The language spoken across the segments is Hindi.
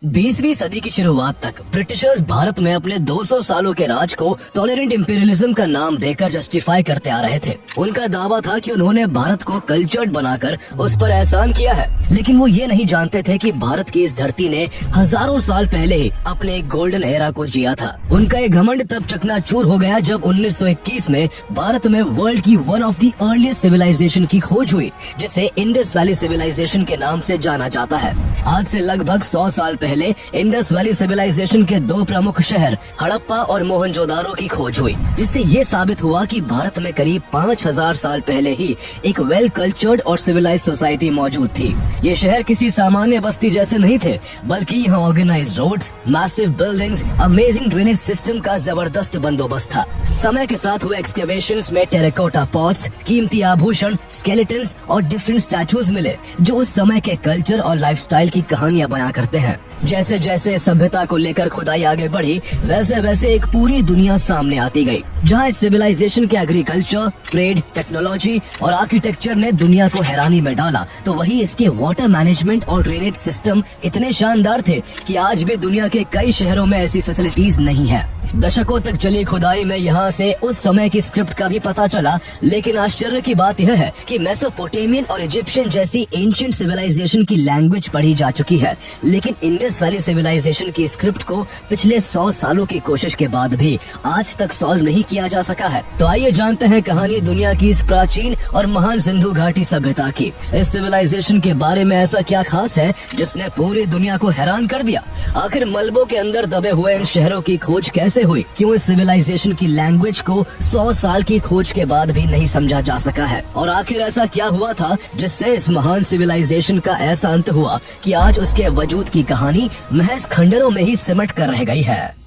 20वीं सदी की शुरुआत तक ब्रिटिशर्स भारत में अपने 200 सालों के राज को टॉलरेंट इंपीरियलिज्म का नाम देकर जस्टिफाई करते आ रहे थे। उनका दावा था कि उन्होंने भारत को कल्चर्ड बनाकर उस पर एहसान किया है, लेकिन वो ये नहीं जानते थे कि भारत की इस धरती ने हजारों साल पहले ही अपने एक गोल्डन एरा को जिया था। उनका ये घमंड तब चकनाचूर हो गया जब 1921 में भारत में वर्ल्ड की one of the earliest civilization की खोज हुई, जिसे इंडस वैली सिविलाइजेशन के नाम से जाना जाता है। आज से लगभग 100 साल पहले इंडस वैली सिविलाइजेशन के दो प्रमुख शहर हड़प्पा और मोहनजोदारो की खोज हुई, जिससे ये साबित हुआ कि भारत में करीब 5000 साल पहले ही एक वेल कल्चर्ड और सिविलाइज्ड सोसाइटी मौजूद थी। ये शहर किसी सामान्य बस्ती जैसे नहीं थे, बल्कि यहाँ organized roads, massive buildings, amazing drainage system का जबरदस्त बंदोबस्त था। समय के साथ हुए एक्सकेवेशंस में टेराकोटा पॉट्स, कीमती आभूषण, स्केलेटन्स और डिफरेंट स्टैचूज मिले, जो उस समय के कल्चर और लाइफस्टाइल की कहानियां बयां करते हैं। जैसे जैसे सभ्यता को लेकर खुदाई आगे बढ़ी, वैसे वैसे एक पूरी दुनिया सामने आती गई, जहां इस सिविलाइजेशन के एग्रीकल्चर, ट्रेड, टेक्नोलॉजी और आर्किटेक्चर ने दुनिया को हैरानी में डाला, तो वही इसके वाटर मैनेजमेंट और ड्रेनेज सिस्टम इतने शानदार थे कि आज भी दुनिया के कई शहरों में ऐसी फैसिलिटीज नहीं है। दशकों तक चली खुदाई में यहाँ से उस समय की स्क्रिप्ट का भी पता चला, लेकिन आश्चर्य की बात यह है कि मेसोपोटामियन और इजिप्शियन जैसी एंशिएंट सिविलाइजेशन की लैंग्वेज पढ़ी जा चुकी है, लेकिन इंडस वैली सिविलाइजेशन की स्क्रिप्ट को पिछले 100 सालों की कोशिश के बाद भी आज तक सॉल्व नहीं किया जा सका है। तो आइए जानते हैं कहानी दुनिया की इस प्राचीन और महान सिंधु घाटी सभ्यता की। इस सिविलाइजेशन के बारे में ऐसा क्या खास है जिसने पूरी दुनिया को हैरान कर दिया? आखिर मलबों के अंदर दबे हुए इन शहरों की खोज कैसे हुई? क्यों इस सिविलाइजेशन की लैंग्वेज को 100 साल की खोज के बाद भी नहीं समझा जा सका है? और आखिर ऐसा क्या हुआ था जिससे इस महान सिविलाइजेशन का ऐसा अंत हुआ कि आज उसके वजूद की कहानी महज खंडरों में ही सिमट कर रह गई है।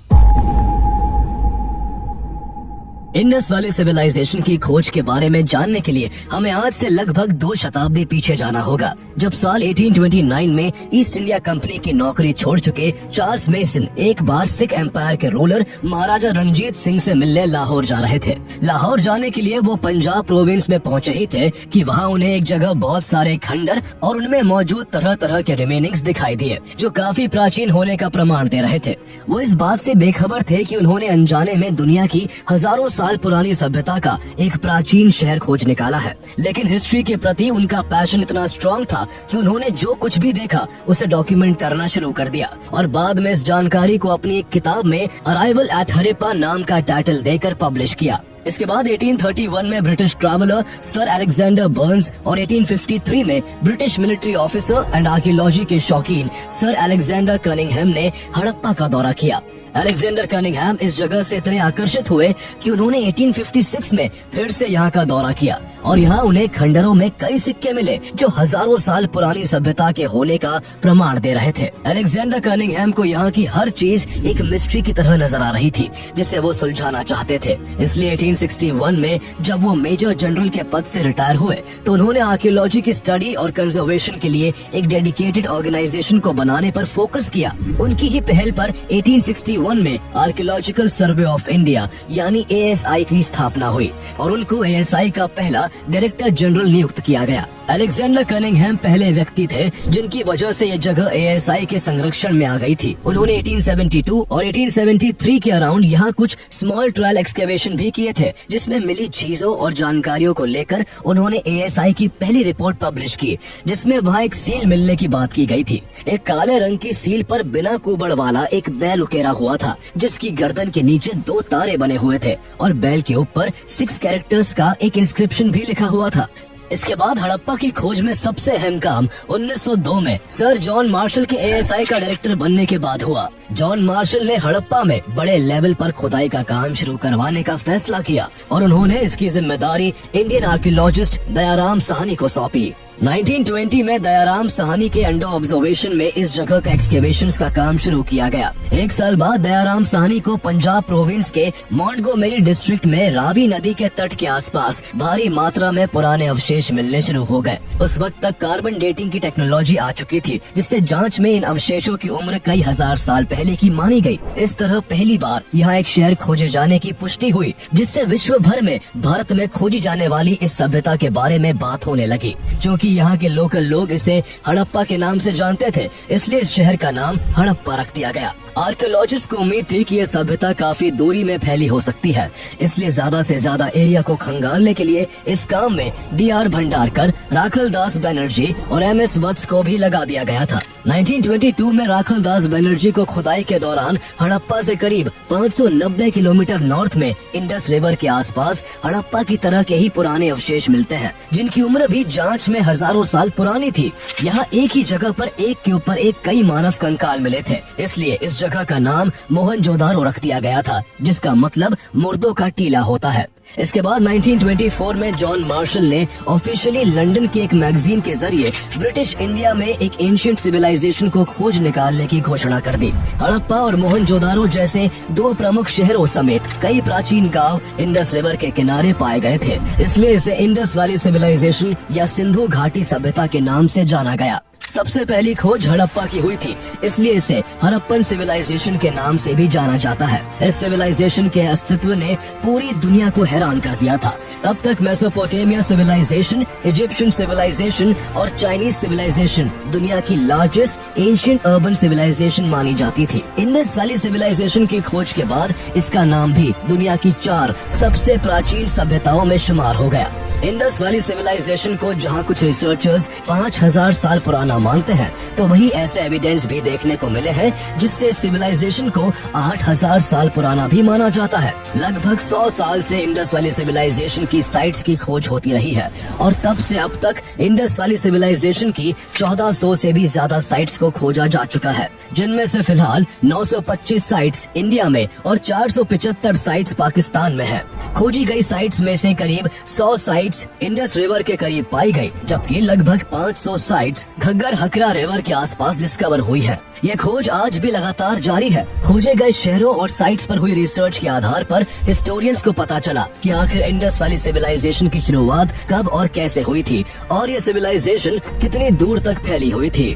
इंडस वैली सिविलाइजेशन की खोज के बारे में जानने के लिए हमें आज से लगभग 2 शताब्दी पीछे जाना होगा, जब साल 1829 में ईस्ट इंडिया कंपनी की नौकरी छोड़ चुके चार्ल्स मेसन एक बार सिख एम्पायर के रूलर महाराजा रणजीत सिंह से मिलने लाहौर जा रहे थे। लाहौर जाने के लिए वो पंजाब प्रोविंस में पहुंचे ही थे कि वहां उन्हें एक जगह बहुत सारे खंडर और उनमें मौजूद तरह तरह के रिमेनिंग्स दिखाई दिए, जो काफी प्राचीन होने का प्रमाण दे रहे थे। वो इस बात से बेखबर थे कि उन्होंने अनजाने में दुनिया की हजारों साल पुरानी सभ्यता का एक प्राचीन शहर खोज निकाला है। लेकिन हिस्ट्री के प्रति उनका पैशन इतना स्ट्रॉन्ग था कि उन्होंने जो कुछ भी देखा उसे डॉक्यूमेंट करना शुरू कर दिया और बाद में इस जानकारी को अपनी एक किताब में अराइवल एट हड़प्पा नाम का टाइटल देकर पब्लिश किया। इसके बाद 1831 में British traveller sir Alexander Burns और 1853 में British military officer and archaeology के शौकीन सर अलेक्जेंडर कनिंघम ने हड़प्पा का दौरा किया। अलेक्जेंडर कनिंघम इस जगह से इतने आकर्षित हुए कि उन्होंने 1856 में फिर से यहाँ का दौरा किया और यहाँ उन्हें खंडरों में कई सिक्के मिले जो हजारों साल पुरानी सभ्यता के होने का प्रमाण दे रहे थे। अलेक्जेंडर कनिंघम को यहाँ की हर चीज एक मिस्ट्री की तरह नजर आ रही थी, जिसे वो सुलझाना चाहते थे। इसलिए 1861 में जब वो मेजर जनरल के पद से रिटायर हुए तो उन्होंने आर्कियोलॉजी की स्टडी और कंजर्वेशन के लिए एक डेडिकेटेड ऑर्गेनाइजेशन को बनाने पर फोकस किया। उनकी ही पहल पर 1861 में आर्कियोलॉजिकल सर्वे ऑफ इंडिया यानी ASI की स्थापना हुई और उनको ASI का पहला डायरेक्टर जनरल नियुक्त किया गया। अलेक्जेंडर कनिंघम पहले व्यक्ति थे जिनकी वजह से ये जगह ASI के संरक्षण में आ गई थी। उन्होंने 1872 और 1873 के अराउंड यहाँ कुछ स्मॉल ट्रायल एक्सकेवेशन भी किए थे, जिसमें मिली चीजों और जानकारियों को लेकर उन्होंने ASI की पहली रिपोर्ट पब्लिश की, जिसमें वहाँ एक सील मिलने की बात की गई थी। एक काले रंग की सील पर बिना कुबड़ वाला एक बैल उकेरा हुआ था, जिसकी गर्दन के नीचे 2 तारे बने हुए थे और बैल के ऊपर 6 कैरेक्टर्स का एक इंस्क्रिप्शन भी लिखा हुआ था। इसके बाद हड़प्पा की खोज में सबसे अहम काम 1902 में सर जॉन मार्शल के ASI का डायरेक्टर बनने के बाद हुआ। जॉन मार्शल ने हड़प्पा में बड़े लेवल पर खुदाई का काम शुरू करवाने का फैसला किया और उन्होंने इसकी जिम्मेदारी इंडियन आर्कियोलॉजिस्ट दयाराम साहनी को सौंपी। 1920 में दयाराम साहनी के अंडर ऑब्जर्वेशन में इस जगह का एक्सकेवेशंस का काम शुरू किया गया। 1 साल बाद दयाराम साहनी को पंजाब प्रोविंस के मॉन्टगोमेरी डिस्ट्रिक्ट में रावी नदी के तट के आसपास भारी मात्रा में पुराने अवशेष मिलने शुरू हो गए। उस वक्त तक कार्बन डेटिंग की टेक्नोलॉजी आ चुकी थी, जिससे जांच में इन अवशेषों की उम्र कई हजार साल पहले की मानी गई। इस तरह पहली बार यहाँ एक शहर खोजे जाने की पुष्टि हुई, जिससे विश्व भर में भारत में खोजी जाने वाली इस सभ्यता के बारे में बात होने लगी। क्योंकि क्योंकि यहाँ के लोकल लोग इसे हड़प्पा के नाम से जानते थे, इसलिए इस शहर का नाम हड़प्पा रख दिया गया। आर्कियोलॉजिस्ट को उम्मीद थी कि यह सभ्यता काफी दूरी में फैली हो सकती है, इसलिए ज्यादा से ज्यादा एरिया को खंगालने के लिए इस काम में DR भंडारकर, राखल दास बनर्जी और MS वत्स को भी लगा दिया गया था। 1922 में राखल दास बनर्जी को खुदाई के दौरान हड़प्पा से करीब 590 किलोमीटर नॉर्थ में इंडस रिवर के आसपास हड़प्पा की तरह के ही पुराने अवशेष मिलते हैं, जिनकी उम्र भी जांच में हजारों साल पुरानी थी। यहाँ एक ही जगह पर एक के ऊपर एक कई मानव कंकाल मिले थे, इसलिए इस जगह का नाम मोहनजोदारो रख दिया गया था, जिसका मतलब मुर्दों का टीला होता है। इसके बाद 1924 में जॉन मार्शल ने ऑफिशियली लंदन की एक मैगजीन के जरिए ब्रिटिश इंडिया में एक एंशिएंट सिविलाइजेशन को खोज निकालने की घोषणा कर दी। हड़प्पा और मोहनजोदारो जैसे दो प्रमुख शहरों समेत कई प्राचीन गांव इंडस रिवर के किनारे पाए गए थे, इसलिए इसे इंडस वैली सिविलाइजेशन या सिंधु घाटी सभ्यता के नाम से जाना गया। सबसे पहली खोज हड़प्पा की हुई थी, इसलिए इसे हड़प्पन सिविलाइजेशन के नाम से भी जाना जाता है। इस सिविलाइजेशन के अस्तित्व ने पूरी दुनिया को हैरान कर दिया था। तब तक मेसोपोटामिया सिविलाइजेशन, इजिप्शियन सिविलाइजेशन और चाइनीज सिविलाइजेशन दुनिया की लार्जेस्ट एंशिएंट अर्बन सिविलाइजेशन मानी जाती थी। इंडस वैली सिविलाइजेशन की खोज के बाद इसका नाम भी दुनिया की 4 सबसे प्राचीन सभ्यताओं में शुमार हो गया। इंडस वैली सिविलाइजेशन को जहाँ कुछ रिसर्चर्स 5000 साल पुराना मानते हैं, तो वही ऐसे एविडेंस भी देखने को मिले हैं जिससे सिविलाइजेशन को 8000 साल पुराना भी माना जाता है। लगभग 100 साल से इंडस वैली सिविलाइजेशन की साइट्स की खोज होती रही है और तब से अब तक इंडस वैली सिविलाइजेशन की 1400 से भी ज्यादा साइट्स को खोजा जा चुका है, जिनमें से फिलहाल 925 साइट्स इंडिया में और 475 साइट्स पाकिस्तान में है। खोजी गई साइट्स में से करीब 100 साइट्स इंडस रिवर के करीब पाई गई, जबकि लगभग 500 साइट्स घग्गर हकरा रिवर के आसपास डिस्कवर हुई है। ये खोज आज भी लगातार जारी है। खोजे गए शहरों और साइट्स पर हुई रिसर्च के आधार पर हिस्टोरियंस को पता चला कि आखिर इंडस वैली सिविलाइजेशन की शुरुआत कब और कैसे हुई थी और ये सिविलाइजेशन कितनी दूर तक फैली हुई थी।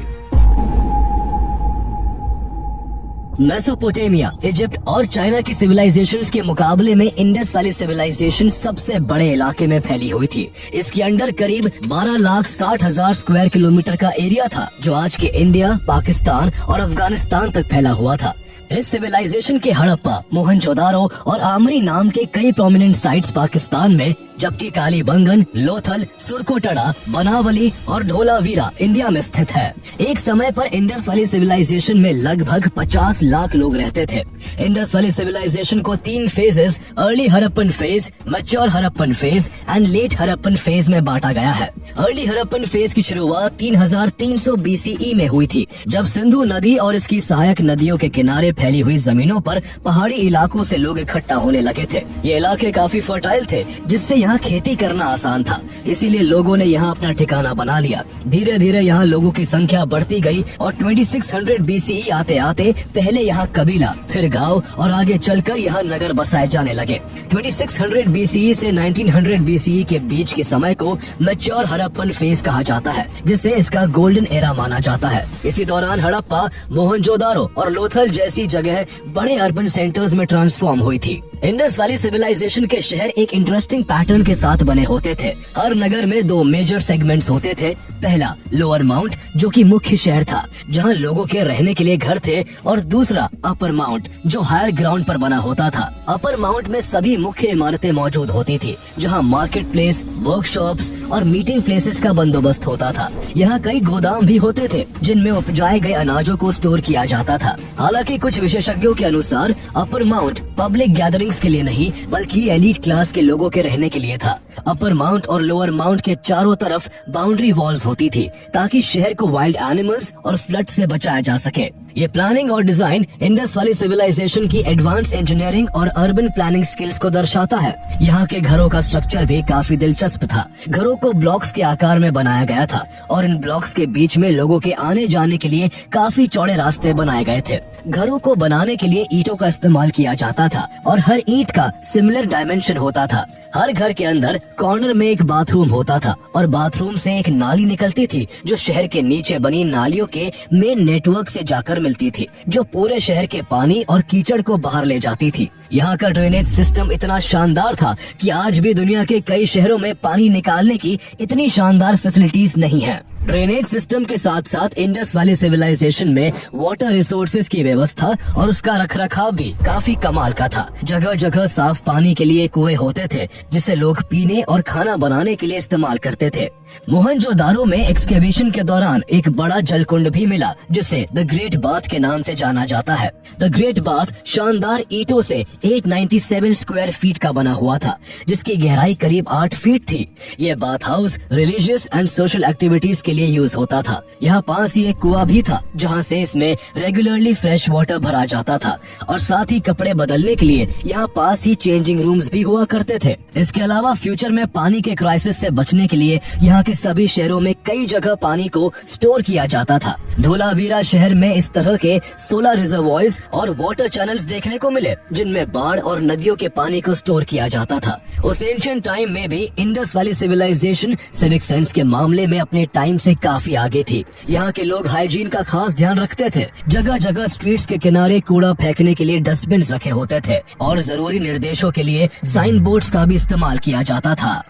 मेसोपोटामिया, इजिप्ट और चाइना की सिविलाइजेशंस के मुकाबले में इंडस वैली सिविलाइजेशन सबसे बड़े इलाके में फैली हुई थी। इसके अंडर करीब 12,60,000 स्क्वायर किलोमीटर का एरिया था, जो आज के इंडिया, पाकिस्तान और अफगानिस्तान तक फैला हुआ था। इस सिविलाइजेशन के हड़प्पा, मोहनजोदारो और आमरी नाम के कई प्रोमिनेंट साइट्स पाकिस्तान में, जबकि कालीबंगन, लोथल, सुरकोटड़ा, बनावली और धोलावीरा इंडिया में स्थित है। एक समय पर इंडस वैली सिविलाइजेशन में लगभग 50 लाख लोग रहते थे। इंडस वैली सिविलाइजेशन को 3 phases, early Harappan phase, mature Harappan phase and let Harappan phase में बांटा गया है। अर्ली हड़प्पन फेज की शुरुआत 3300 BCE में हुई थी, जब सिंधु नदी और इसकी सहायक नदियों के किनारे फैली हुई जमीनों पर पहाड़ी इलाकों से लोग इकट्ठा होने लगे थे। ये इलाके काफी फर्टाइल थे, जिससे यहाँ खेती करना आसान था, इसीलिए लोगों ने यहाँ अपना ठिकाना बना लिया। धीरे धीरे यहाँ लोगों की संख्या बढ़ती गई और 2600 BCE आते आते पहले यहाँ कबीला, फिर गांव और आगे चलकर यहाँ नगर बसाए जाने लगे। 2600 BCE से 1900 BCE के बीच के समय को मैच्योर हड़प्पन फेज कहा जाता है, जिसे इसका गोल्डन एरा माना जाता है। इसी दौरान हड़प्पा, मोहनजोदारो और लोथल जैसी जगह बड़े अर्बन सेंटर्स में ट्रांसफॉर्म हुई थी। इंडस वैली सिविलाइजेशन के शहर एक इंटरेस्टिंग पैटर्न के साथ बने होते थे। हर नगर में 2 मेजर सेगमेंट्स होते थे। पहला लोअर माउंट, जो कि मुख्य शहर था, जहां लोगों के रहने के लिए घर थे, और दूसरा अपर माउंट, जो हायर ग्राउंड पर बना होता था। अपर माउंट में सभी मुख्य इमारतें मौजूद होती थी, जहां मार्केट प्लेस, वर्कशॉप्स और मीटिंग प्लेसेस का बंदोबस्त होता था। यहाँ कई गोदाम भी होते थे, जिनमें उपजाए गए अनाजों को स्टोर किया जाता था। हालांकि कुछ विशेषज्ञों के अनुसार अपर माउंट पब्लिक गैदरिंग्स के लिए नहीं, बल्कि एलीट क्लास के लोगों के रहने के लिए था। अपर माउंट और लोअर माउंट के चारों तरफ बाउंड्री वॉल्स होती थी, ताकि शहर को वाइल्ड एनिमल्स और फ्लड से बचाया जा सके। ये प्लानिंग और डिजाइन इंडस वैली सिविलाइजेशन की एडवांस इंजीनियरिंग और अर्बन प्लानिंग स्किल्स को दर्शाता है। यहाँ के घरों का स्ट्रक्चर भी काफी दिलचस्प था। घरों को ब्लॉक्स के आकार में बनाया गया था और इन ब्लॉक्स के बीच में लोगों के आने जाने के लिए काफी चौड़े रास्ते बनाए गए थे। घरों को बनाने के लिए ईंटों का इस्तेमाल किया जाता था और हर ईंट का सिमिलर डायमेंशन होता था। हर घर के अंदर कॉर्नर में एक बाथरूम होता था और बाथरूम से एक नाली निकलती थी, जो शहर के नीचे बनी नालियों के मेन नेटवर्क से जाकर मिलती थी जो पूरे शहर के पानी और कीचड़ को बाहर ले जाती थी। यहाँ का ड्रेनेज सिस्टम इतना शानदार था कि आज भी दुनिया के कई शहरों में पानी निकालने की इतनी शानदार फैसिलिटीज नहीं है। ड्रेनेज सिस्टम के साथ साथ इंडस वैली सिविलाइजेशन में वाटर रिसोर्सेज की व्यवस्था और उसका रखरखाव भी काफी कमाल का था। जगह जगह साफ पानी के लिए कुएं होते थे जिसे लोग पीने और खाना बनाने के लिए इस्तेमाल करते थे। मोहनजोदारो में एक्सकेवेशन के दौरान एक बड़ा जलकुंड भी मिला जिसे द ग्रेट बाथ के नाम से जाना जाता है। द ग्रेट बाथ शानदार ईंटों से 897 स्क्वायर फीट का बना हुआ था जिसकी गहराई करीब 8 फीट थी। यह bath house religious and social activities के लिए यूज होता था। यहाँ पास ही एक कुआं भी था जहाँ से इसमें रेगुलरली फ्रेश वाटर भरा जाता था और साथ ही कपड़े बदलने के लिए यहाँ पास ही चेंजिंग रूम्स भी हुआ करते थे। इसके अलावा फ्यूचर में पानी के क्राइसिस से बचने के लिए यहाँ के सभी शहरों में कई जगह पानी को स्टोर किया जाता था। धोलावीरा शहर में इस तरह के 16 रिजर्वॉयर्स और वाटर चैनल्स देखने को मिले जिनमें बाढ़ और नदियों के पानी को स्टोर किया जाता था। उस एंशिएंट टाइम में भी Indus valley civilization civic sense के मामले में अपने टाइम से काफी आगे थी। यहाँ के लोग हाइजीन का खास ध्यान रखते थे। जगह जगह स्ट्रीट्स के किनारे कूड़ा फेंकने के लिए डस्टबिन रखे होते थे और जरूरी निर्देशों के लिए साइन बोर्ड्स का भी इस्तेमाल किया जाता था।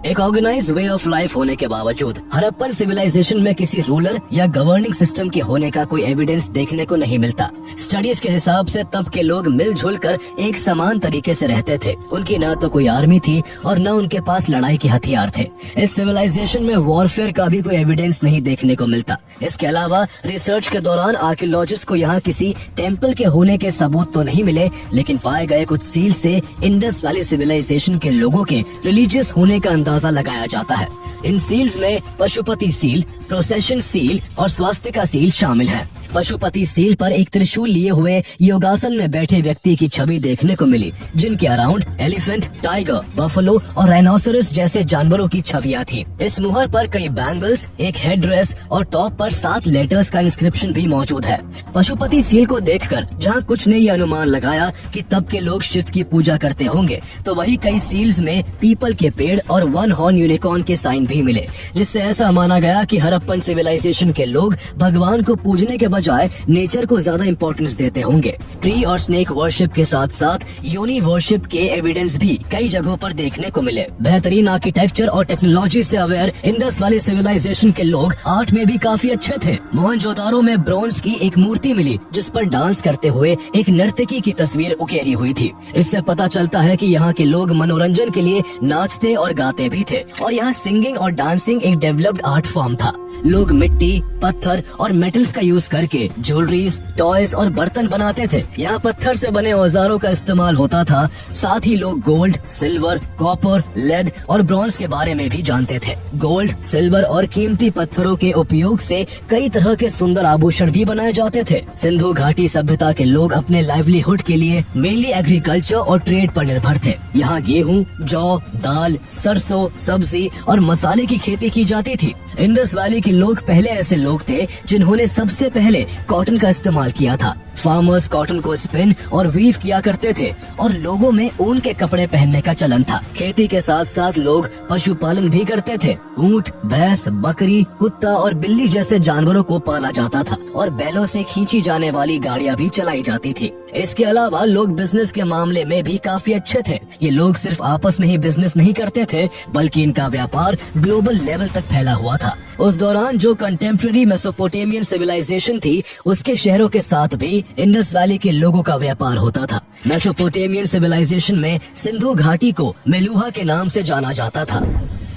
एक ऑर्गेनाइज वे ऑफ लाइफ होने के बावजूद हड़प्पन सिविलाइजेशन में किसी रूलर या गवर्निंग सिस्टम के होने का कोई एविडेंस देखने को नहीं मिलता। स्टडीज के हिसाब से तब के लोग मिलजुल कर एक समान तरीके से रहते थे। उनकी न तो कोई आर्मी थी और न उनके पास लड़ाई के हथियार थे। इस सिविलाइजेशन में वॉरफेयर का भी कोई एविडेंस नहीं देखने को मिलता। इसके अलावा रिसर्च के दौरान आर्कियोलॉजिस्ट को यहाँ किसी टेम्पल के होने के सबूत तो नहीं मिले, लेकिन पाए गए कुछ सील से इंडस वैली सिविलाइजेशन के लोगों के रिलीजियस होने का अंदाजा लगाया जाता है। इन सील्स में पशुपति सील, प्रोसेशन सील और स्वास्तिका सील शामिल है। पशुपति सील पर एक त्रिशूल लिए हुए योगासन में बैठे व्यक्ति की छवि देखने को मिली जिनके अराउंड एलिफेंट, टाइगर, बफलो और राइनोसरस जैसे जानवरों की छवियां थी। इस मुहर पर कई बैंगल्स, एक हेड ड्रेस और टॉप पर 7 लेटर्स का इंस्क्रिप्शन भी मौजूद है। पशुपति सील को देखकर जहां कुछ ने ये अनुमान लगाया कि तब के लोग शिव की पूजा करते होंगे, तो वही कई सील्स में पीपल के पेड़ और 1 हॉर्न यूनिकॉर्न के साइन भी मिले, जिससे ऐसा माना गया कि हड़प्पन सिविलाइजेशन के लोग भगवान को पूजने के बजाय नेचर को ज्यादा इंपॉर्टेंस देते होंगे। ट्री और स्नेक वर्शिप के साथ साथ योनि वर्शिप के एविडेंस भी कई जगहों पर देखने को मिले। बेहतरीन आर्किटेक्चर और टेक्नोलॉजी से अवेयर इंडस वैली सिविलाइजेशन के लोग आर्ट में भी काफी अच्छे थे। मोहनजोदारो में ब्रोंज की एक मूर्ति मिली जिस पर डांस करते हुए एक नर्तकी की तस्वीर उकेरी हुई थी। इससे पता चलता है कि यहाँ के लोग मनोरंजन के लिए नाचते और गाते भी थे और यहाँ सिंगिंग और डांसिंग एक डेवलप्ड आर्ट फॉर्म था। लोग मिट्टी, पत्थर और मेटल्स का यूज करके ज्वेलरीज, टॉयज और बर्तन बनाते थे। यहाँ पत्थर से बने औजारों का इस्तेमाल होता था। साथ ही लोग गोल्ड, सिल्वर, कॉपर, लेड और ब्रॉन्ज के बारे में भी जानते थे। गोल्ड, सिल्वर और कीमती पत्थरों के उपयोग से कई तरह के सुंदर आभूषण भी बनाए जाते थे। सिंधु घाटी सभ्यता के लोग अपने लाइवलीहुड के लिए मेनली एग्रीकल्चर और ट्रेड पर निर्भर थे। यहाँ गेहूँ, जौ, दाल, सरसों, सब्जी और मसाले की खेती की जाती थी। इंडस वैली के लोग पहले ऐसे लोग थे जिन्होंने सबसे पहले कॉटन का इस्तेमाल किया था। फार्मर्स कॉटन को स्पिन और वीव किया करते थे और लोगों में ऊन के कपड़े पहनने का चलन था। खेती के साथ साथ लोग पशुपालन भी करते थे। ऊंट, भैंस, बकरी, कुत्ता और बिल्ली जैसे जानवरों को पाला जाता था और बैलों से खींची जाने वाली गाड़ियां भी चलाई जाती थी। इसके अलावा लोग बिजनेस के मामले में भी काफी अच्छे थे। ये लोग सिर्फ आपस में ही बिजनेस नहीं करते थे बल्कि इनका व्यापार ग्लोबल लेवल तक फैला हुआ था। उस दौरान जो कंटेम्प्रेरी मेसोपोटामियन सिविलाइजेशन थी उसके शहरों के साथ भी इंडस वैली के लोगों का व्यापार होता था। मेसोपोटामियन सिविलाइजेशन में सिंधु घाटी को मेलुहा के नाम से जाना जाता था।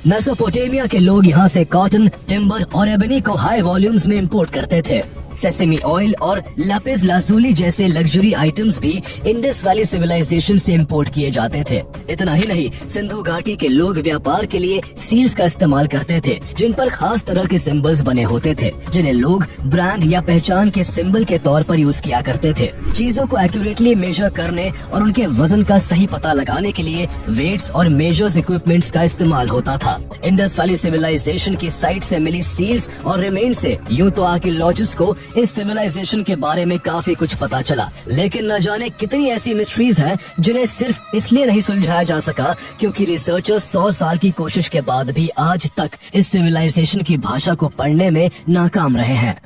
मेसोपोटामिया के लोग यहाँ से कॉटन, टिम्बर और एबनी को हाई वॉल्यूम्स में इंपोर्ट करते थे। सेसेमी ऑयल और लापिस लाजुली जैसे लग्जरी आइटम्स भी इंडस वैली सिविलाइजेशन से इंपोर्ट किए जाते थे। इतना ही नहीं, सिंधु घाटी के लोग व्यापार के लिए सील्स का इस्तेमाल करते थे जिन पर खास तरह के सिंबल्स बने होते थे जिन्हें लोग ब्रांड या पहचान के सिंबल के तौर पर यूज किया करते थे। चीजों को एक्यूरेटली मेजर करने और उनके वजन का सही पता लगाने के लिए वेट्स और मेजर्स इक्विपमेंट्स का इस्तेमाल होता था। इंडस वैली सिविलाइजेशन की साइट से मिली सील्स और रिमेन से यूं तो आर्कियोलॉजिस्ट को इस सिविलाइजेशन के बारे में काफी कुछ पता चला, लेकिन न जाने कितनी ऐसी मिस्ट्रीज हैं जिन्हें सिर्फ इसलिए नहीं सुलझाया जा सका क्योंकि रिसर्चर्स 100 साल की कोशिश के बाद भी आज तक इस सिविलाइजेशन की भाषा को पढ़ने में नाकाम रहे हैं।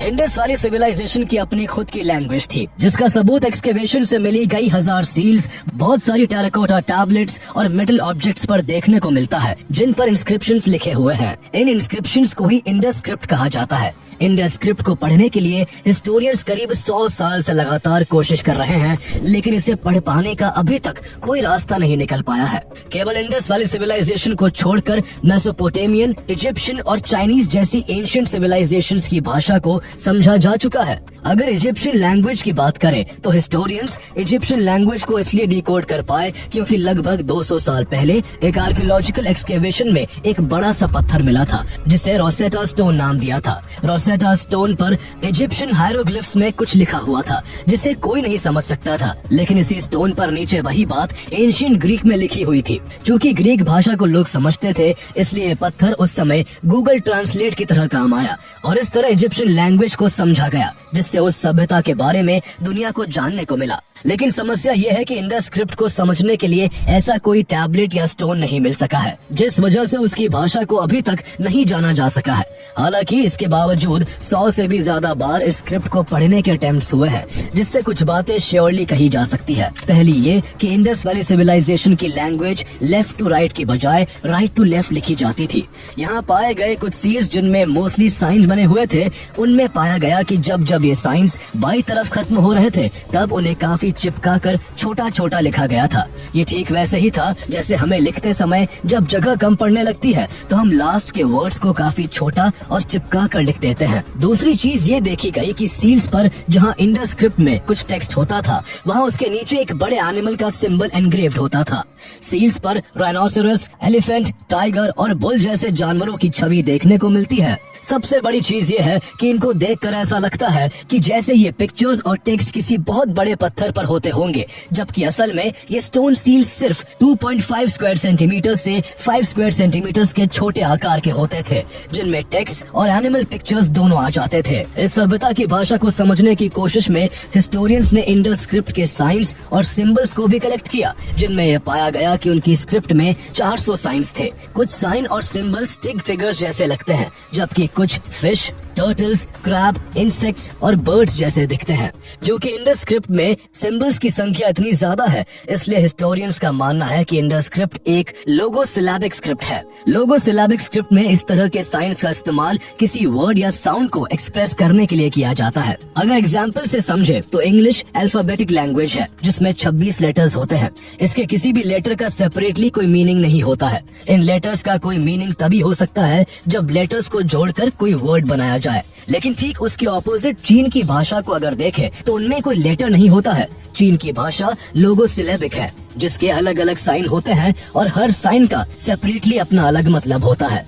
इंडस वाली सिविलाइजेशन की अपनी खुद की लैंग्वेज थी, जिसका सबूत एक्सकेवेशन से मिली कई हजार सील्स, बहुत सारी टेराकोटा टैबलेट्स और मेटल ऑब्जेक्ट्स पर देखने को मिलता है, जिन पर इंस्क्रिप्शंस लिखे हुए हैं। इन इंस्क्रिप्शंस को ही इंडस स्क्रिप्ट कहा जाता है। इंडस स्क्रिप्ट को पढ़ने के लिए हिस्टोरियंस करीब 100 साल से लगातार कोशिश कर रहे हैं, लेकिन इसे पढ़ पाने का अभी तक कोई रास्ता नहीं निकल पाया है। केवल इंडस वाली सिविलाइजेशन को छोड़कर मेसोपोटामियन, इजिप्शियन और चाइनीज जैसी एंशिएंट सिविलाइजेशंस की भाषा को समझा जा चुका है। अगर इजिप्शियन लैंग्वेज की बात करें तो हिस्टोरियंस इजिप्शियन लैंग्वेज को इसलिए डिकोड कर पाए क्योंकि लगभग 200 साल पहले एक आर्कियोलॉजिकल एक्सकेवेशन में एक बड़ा सा पत्थर मिला था, जिसे रोसेटा स्टोन नाम दिया था। रोसेटा स्टोन पर इजिप्शियन हायरोग्लिफ्स में कुछ लिखा हुआ था जिसे कोई नहीं समझ सकता था, लेकिन इसी स्टोन पर नीचे वही बात एंशिएंट ग्रीक में लिखी हुई थी। चूंकि ग्रीक भाषा को लोग समझते थे, इसलिए पत्थर उस समय गूगल ट्रांसलेट की तरह काम आया और इस तरह इजिप्शियन लैंग्वेज को समझा गया, जिससे उस सभ्यता के बारे में दुनिया को जानने को मिला। लेकिन समस्या ये है कि इंडस स्क्रिप्ट को समझने के लिए ऐसा कोई टैबलेट या स्टोन नहीं मिल सका है, जिस वजह से उसकी भाषा को अभी तक नहीं जाना जा सका है। हालांकि इसके बावजूद 100 से भी ज्यादा बार इस स्क्रिप्ट को पढ़ने के अटेम्प्ट्स हुए हैं, जिससे कुछ बातें श्योरली कही जा सकती है। पहली ये कि इंडस वैली सिविलाइजेशन की लैंग्वेज लेफ्ट टू राइट की बजाय राइट टू लेफ्ट लिखी जाती थी। यहाँ पाए गए कुछ सील्स जिनमें मोस्टली साइंस बने हुए थे, उनमें पाया गया कि जब जब ये साइंस बाई तरफ खत्म हो रहे थे, तब उन्हें काफी चिपका कर छोटा छोटा लिखा गया था। ये ठीक वैसे ही था जैसे हमें लिखते समय जब जगह कम पड़ने लगती है तो हम लास्ट के वर्ड्स को काफी छोटा और चिपका कर लिख देते हैं। दूसरी चीज ये देखी गई कि सील्स पर जहाँ इंडस स्क्रिप्ट में कुछ टेक्स्ट होता था, वहाँ उसके नीचे एक बड़े एनिमल का सिंबल एनग्रेव्ड होता था। सील्स पर राइनोसेरस, एलिफेंट, टाइगर और बुल जैसे जानवरों की छवि देखने को मिलती है। सबसे बड़ी चीज ये है कि इनको देखकर ऐसा लगता है कि जैसे ये पिक्चर्स और टेक्स्ट किसी बहुत बड़े पत्थर पर होते होंगे, जबकि असल में ये स्टोन सील सिर्फ 2.5 स्क्वायर सेंटीमीटर से 5 स्क्वायर सेंटीमीटर के छोटे आकार के होते थे, जिनमें टेक्स्ट और एनिमल पिक्चर्स दोनों आ जाते थे। इस सभ्यता की भाषा को समझने की कोशिश में हिस्टोरियंस ने इंडस स्क्रिप्ट के साइंस और सिंबल्स को भी कलेक्ट किया, जिनमें यह पाया गया कि उनकी स्क्रिप्ट में 400 साइंस थे। कुछ साइन और सिंबल्स स्टिक फिगर्स जैसे लगते हैं, जबकि कुछ फिश, टर्टल्स, क्रैब, इंसेक्ट्स और बर्ड्स जैसे दिखते हैं। जो कि इंडस स्क्रिप्ट में सिंबल्स की संख्या इतनी ज्यादा है, इसलिए हिस्टोरियंस का मानना है कि इंडस स्क्रिप्ट एक लोगोसिलैबिक स्क्रिप्ट है। लोगोसिलैबिक स्क्रिप्ट में इस तरह के साइंस का इस्तेमाल किसी वर्ड या साउंड को एक्सप्रेस करने के लिए किया जाता है। अगर एग्जाम्पल से समझे तो इंग्लिश अल्फाबेटिक लैंग्वेज है, जिसमें 26 लेटर्स होते हैं। इसके किसी भी लेटर का सेपरेटली कोई मीनिंग नहीं होता है। इन लेटर्स का कोई मीनिंग तभी हो सकता है जब लेटर्स को जोड़कर कोई वर्ड बनाया जाए। लेकिन ठीक उसके ऑपोजिट चीन की भाषा को अगर देखें तो उनमें कोई लेटर नहीं होता है। चीन की भाषा लोगोसिलैबिक है, जिसके अलग अलग साइन होते हैं और हर साइन का सेपरेटली अपना अलग मतलब होता है।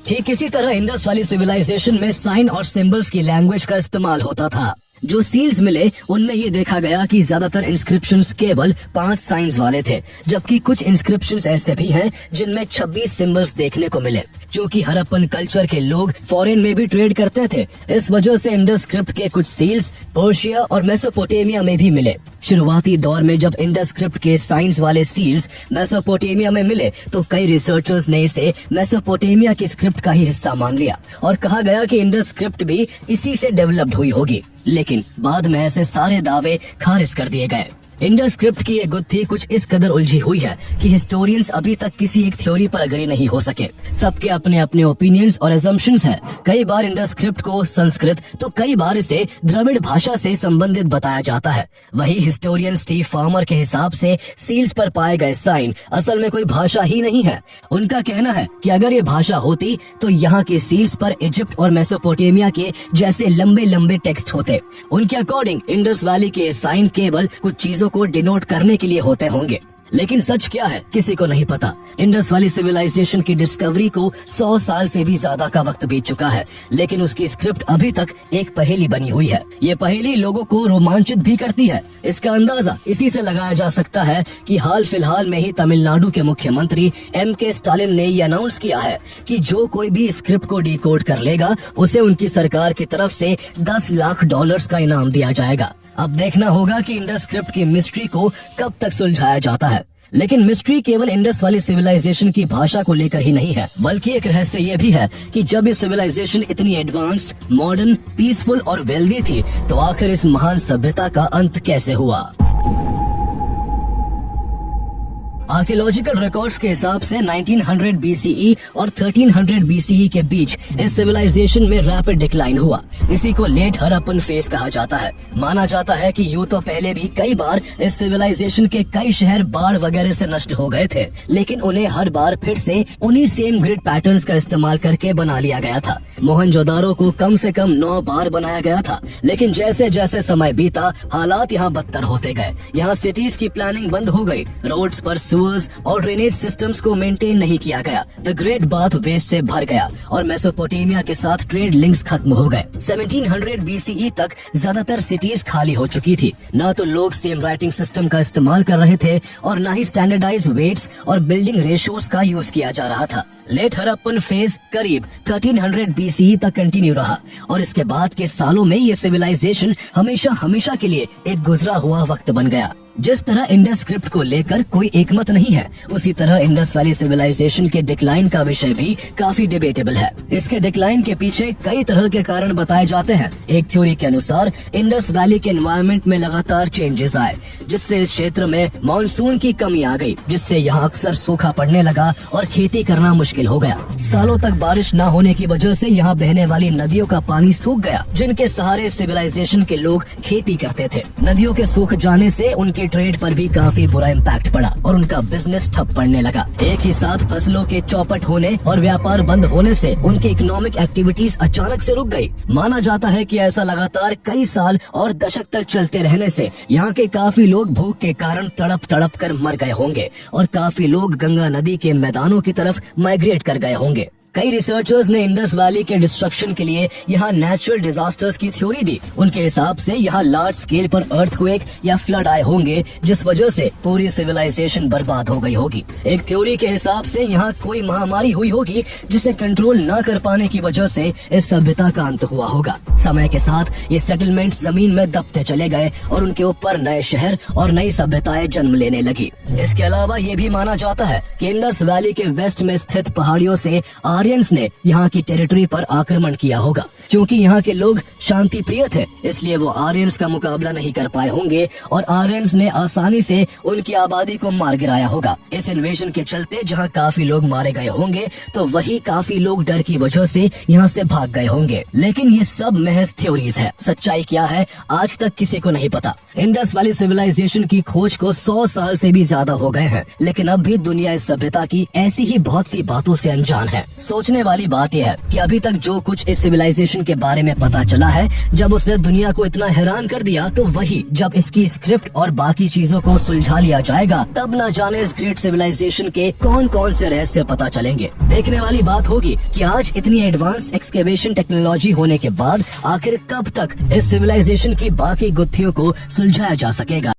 ठीक इसी तरह इंडस वाली सिविलाइजेशन में साइन और सिंबल्स की लैंग्वेज का इस्तेमाल होता था। जो सील्स मिले उनमें ये देखा गया कि ज्यादातर इंस्क्रिप्शंस केवल 5 साइंस वाले थे, जबकि कुछ इंस्क्रिप्शंस ऐसे भी हैं जिनमें 26 सिंबल्स देखने को मिले। क्योंकि हड़प्पन कल्चर के लोग फॉरेन में भी ट्रेड करते थे, इस वजह से इंडस स्क्रिप्ट के कुछ सील्स पर्शिया और मेसोपोटामिया में भी मिले। शुरुआती दौर में जब इंडस स्क्रिप्ट के साइंस वाले सील्स मेसोपोटामिया में मिले तो कई रिसर्चर्स ने इसे मेसोपोटामिया की स्क्रिप्ट का ही हिस्सा मान लिया और कहा गया कि इंडस स्क्रिप्ट भी इसी से डेवलप्ड हुई होगी। लेकिन बाद में ऐसे सारे दावे खारिज कर दिए गए। इंडस स्क्रिप्ट की ये गुत्थी कुछ इस कदर उलझी हुई है कि हिस्टोरियंस अभी तक किसी एक थ्योरी पर अग्री नहीं हो सके। सबके अपने अपने ओपिनियंस और असम्पशंस हैं। कई बार इंडस स्क्रिप्ट को संस्कृत तो कई बार इसे द्रविड़ भाषा से संबंधित बताया जाता है। वही हिस्टोरियन स्टीव फार्मर के हिसाब से सील्स पर पाए गए साइन असल में कोई भाषा ही नहीं है। उनका कहना है कि अगर ये भाषा होती तो यहाँ के सील्स पर इजिप्ट और मेसोपोटामिया के जैसे लंबे लंबे टेक्स्ट होते। उनके अकॉर्डिंग इंडस वैली के साइन केवल कुछ चीजों को डिनोट करने के लिए होते होंगे। लेकिन सच क्या है किसी को नहीं पता। इंडस वैली सिविलाइजेशन की डिस्कवरी को 100 साल से भी ज्यादा का वक्त बीत चुका है, लेकिन उसकी स्क्रिप्ट अभी तक एक पहेली बनी हुई है। ये पहेली लोगों को रोमांचित भी करती है। इसका अंदाजा इसी से लगाया जा सकता है कि हाल फिलहाल में ही तमिलनाडु के मुख्यमंत्री M.K. स्टालिन ने ये अनाउंस किया है कि जो कोई भी स्क्रिप्ट को डिकोड कर लेगा उसे उनकी सरकार की तरफ से $10 लाख का इनाम दिया जाएगा। अब देखना होगा कि इंडस स्क्रिप्ट की मिस्ट्री को कब तक सुलझाया जाता है। लेकिन मिस्ट्री केवल इंडस वाली सिविलाइजेशन की भाषा को लेकर ही नहीं है, बल्कि एक रहस्य ये भी है कि जब ये सिविलाइजेशन इतनी एडवांस्ड, मॉडर्न, पीसफुल और वेल्दी थी तो आखिर इस महान सभ्यता का अंत कैसे हुआ। आर्कियोलॉजिकल रिकॉर्ड्स के हिसाब से 1900 BCE और 1300 BCE के बीच इस सिविलाइजेशन में रैपिड डिक्लाइन हुआ। इसी को लेट हड़प्पन फेज कहा जाता है। माना जाता है कि यूं तो पहले भी कई बार इस सिविलाइजेशन के कई शहर बाढ़ वगैरह से नष्ट हो गए थे, लेकिन उन्हें हर बार फिर से उन्हीं सेम ग्रिड पैटर्न्स का इस्तेमाल करके बना लिया गया था। मोहनजोदारो को कम से कम 9 बार बनाया गया था, लेकिन जैसे जैसे समय बीता हालात यहाँ बदतर होते गए। यहाँ सिटीज की प्लानिंग बंद हो गई, रोड्स पर और ड्रेनेज सिस्टम्स को मेंटेन नहीं किया गया, द ग्रेट बाथ वेस्ट से भर गया और मेसोपोटामिया के साथ ट्रेड लिंक्स खत्म हो गए। 1700 BCE तक ज्यादातर सिटीज खाली हो चुकी थी। न तो लोग सेम राइटिंग सिस्टम का इस्तेमाल कर रहे थे और न ही स्टैंडर्डाइज वेट्स और बिल्डिंग रेशियोज का यूज किया जा रहा था। लेट हड़प्पन फेज करीब 1300 BCE तक कंटिन्यू रहा और इसके बाद के सालों में ये सिविलाइजेशन हमेशा के लिए एक गुजरा हुआ वक्त बन गया। जिस तरह इंडस स्क्रिप्ट को लेकर कोई एकमत नहीं है, उसी तरह इंडस वैली सिविलाइजेशन के डिक्लाइन का विषय भी काफी डिबेटेबल है। इसके डिक्लाइन के पीछे कई तरह के कारण बताए जाते हैं। एक थ्योरी के अनुसार इंडस वैली के एनवायरनमेंट में लगातार चेंजेस आए, जिससे इस क्षेत्र में मानसून की कमी आ गई, जिससे यहाँ अक्सर सूखा पड़ने लगा और खेती करना मुश्किल हो गया। सालों तक बारिश न होने की वजह से यहाँ बहने वाली नदियों का पानी सूख गया, जिनके सहारे सिविलाइजेशन के लोग खेती करते थे। नदियों के सूख जाने से उनके ट्रेड पर भी काफी बुरा इम्पैक्ट पड़ा और उनका बिजनेस ठप पड़ने लगा। एक ही साथ फसलों के चौपट होने और व्यापार बंद होने से उनकी इकोनॉमिक एक्टिविटीज अचानक से रुक गई। माना जाता है कि ऐसा लगातार कई साल और दशक तक चलते रहने से यहाँ के काफी लोग भूख के कारण तड़प कर मर गए होंगे और काफी लोग गंगा नदी के मैदानों की तरफ माइग्रेट कर गए होंगे। कई रिसर्चर्स ने इंडस वैली के डिस्ट्रक्शन के लिए यहाँ नेचुरल डिजास्टर्स की थ्योरी दी। उनके हिसाब से यहाँ लार्ज स्केल पर अर्थक्वेक या फ्लड आए होंगे, जिस वजह से पूरी सिविलाइजेशन बर्बाद हो गई होगी। एक थ्योरी के हिसाब से यहाँ कोई महामारी हुई होगी, जिसे कंट्रोल न कर पाने की वजह से इस सभ्यता का अंत हुआ होगा। समय के साथ ये सेटलमेंट्स जमीन में दबते चले गए और उनके ऊपर नए शहर और नई सभ्यताएं जन्म लेने लगी। इसके अलावा ये भी माना जाता है कि इंडस वैली के वेस्ट में स्थित पहाड़ियों से आर्यंस ने यहाँ की टेरिटरी पर आक्रमण किया होगा। क्योंकि यहाँ के लोग शांति प्रिय थे, इसलिए वो आर्यंस का मुकाबला नहीं कर पाए होंगे और आर्यंस ने आसानी से उनकी आबादी को मार गिराया होगा। इस इन्वेजन के चलते जहाँ काफी लोग मारे गए होंगे, तो वही काफी लोग डर की वजह से यहाँ से भाग गए होंगे। लेकिन ये सब महज थ्योरीज है। सच्चाई क्या है आज तक किसी को नहीं पता। इंडस वैली सिविलाइजेशन की खोज को 100 साल से भी ज्यादा हो गए हैं, लेकिन अब भी दुनिया इस सभ्यता की ऐसी ही बहुत सी बातों से अनजान है। सोचने वाली बात यह है कि अभी तक जो कुछ इस सिविलाइजेशन के बारे में पता चला है, जब उसने दुनिया को इतना हैरान कर दिया, तो वही जब इसकी स्क्रिप्ट और बाकी चीजों को सुलझा लिया जाएगा, तब न जाने इस ग्रेट सिविलाइजेशन के कौन कौन से रहस्य पता चलेंगे। देखने वाली बात होगी कि आज इतनी एडवांस एक्सकेवेशन टेक्नोलॉजी होने के बाद आखिर कब तक इस सिविलाइजेशन की बाकी गुत्थियों को सुलझाया जा सकेगा।